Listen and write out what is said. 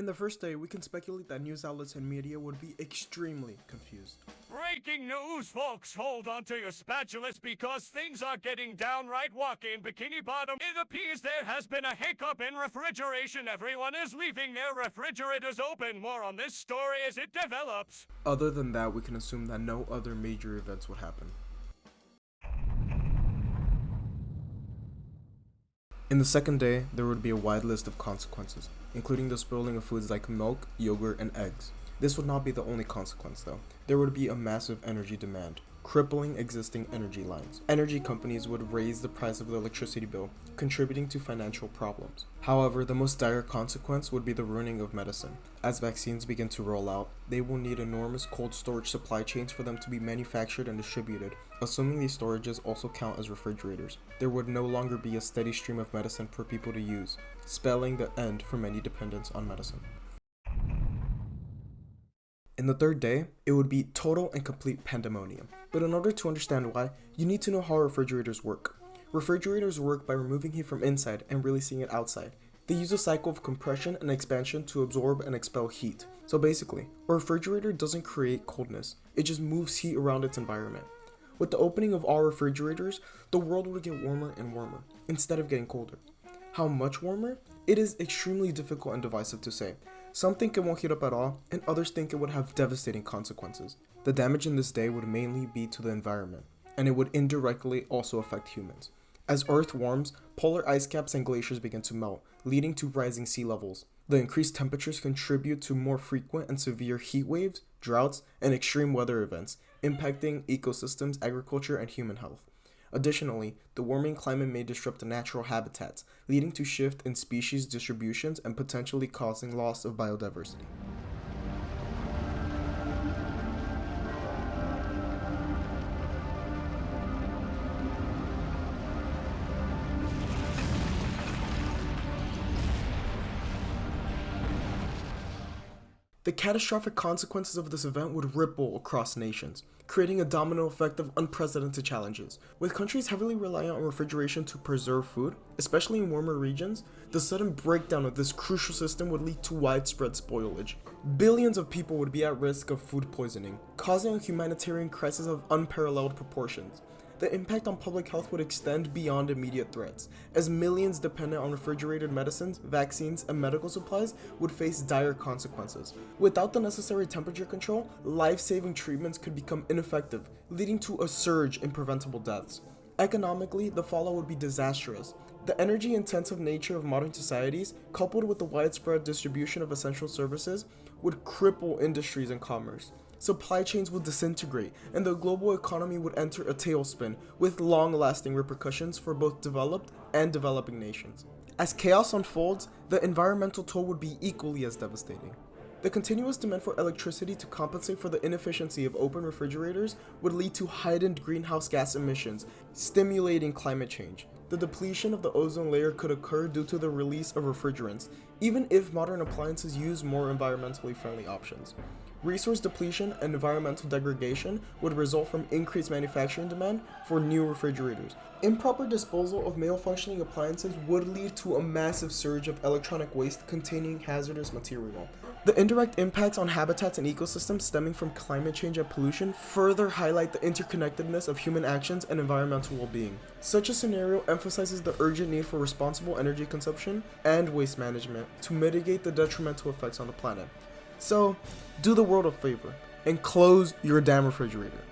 the first day, we can speculate that news outlets and media would be extremely confused. Breaking news, folks! Hold on to your spatulas because things are getting downright wacky in Bikini Bottom. It appears there has been a hiccup in refrigeration. Everyone is leaving their refrigerators open. More on this story as it develops. Other than that, we can assume that no other major events would happen. In the second day, there would be a wide list of consequences, including the spoiling of foods like milk, yogurt, and eggs. This would not be the only consequence though. There would be a massive energy demand, crippling existing energy lines. Energy companies would raise the price of the electricity bill, contributing to financial problems. However, the most dire consequence would be the ruining of medicine. As vaccines begin to roll out, they will need enormous cold storage supply chains for them to be manufactured and distributed. Assuming these storages also count as refrigerators, there would no longer be a steady stream of medicine for people to use, spelling the end for many dependents on medicine. In the third day, it would be total and complete pandemonium. But in order to understand why, you need to know how refrigerators work. Refrigerators work by removing heat from inside and releasing it outside. They use a cycle of compression and expansion to absorb and expel heat. So basically, a refrigerator doesn't create coldness, it just moves heat around its environment. With the opening of all refrigerators, the world would get warmer and warmer, instead of getting colder. How much warmer? It is extremely difficult and divisive to say. Some think it won't heat up at all, and others think it would have devastating consequences. The damage in this day would mainly be to the environment, and it would indirectly also affect humans. As Earth warms, polar ice caps and glaciers begin to melt, leading to rising sea levels. The increased temperatures contribute to more frequent and severe heat waves, droughts, and extreme weather events, impacting ecosystems, agriculture, and human health. Additionally, the warming climate may disrupt natural habitats, leading to shift in species distributions and potentially causing loss of biodiversity. The catastrophic consequences of this event would ripple across nations, creating a domino effect of unprecedented challenges. With countries heavily reliant on refrigeration to preserve food, especially in warmer regions, the sudden breakdown of this crucial system would lead to widespread spoilage. Billions of people would be at risk of food poisoning, causing a humanitarian crisis of unparalleled proportions. The impact on public health would extend beyond immediate threats, as millions dependent on refrigerated medicines, vaccines, and medical supplies would face dire consequences. Without the necessary temperature control, life-saving treatments could become ineffective, leading to a surge in preventable deaths. Economically, the fallout would be disastrous. The energy-intensive nature of modern societies, coupled with the widespread distribution of essential services, would cripple industries and commerce. Supply chains would disintegrate, and the global economy would enter a tailspin, with long-lasting repercussions for both developed and developing nations. As chaos unfolds, the environmental toll would be equally as devastating. The continuous demand for electricity to compensate for the inefficiency of open refrigerators would lead to heightened greenhouse gas emissions, stimulating climate change. The depletion of the ozone layer could occur due to the release of refrigerants, even if modern appliances use more environmentally friendly options. Resource depletion and environmental degradation would result from increased manufacturing demand for new refrigerators. Improper disposal of malfunctioning appliances would lead to a massive surge of electronic waste containing hazardous material. The indirect impacts on habitats and ecosystems stemming from climate change and pollution further highlight the interconnectedness of human actions and environmental well-being. Such a scenario emphasizes the urgent need for responsible energy consumption and waste management to mitigate the detrimental effects on the planet. So, do the world a favor and close your damn refrigerator.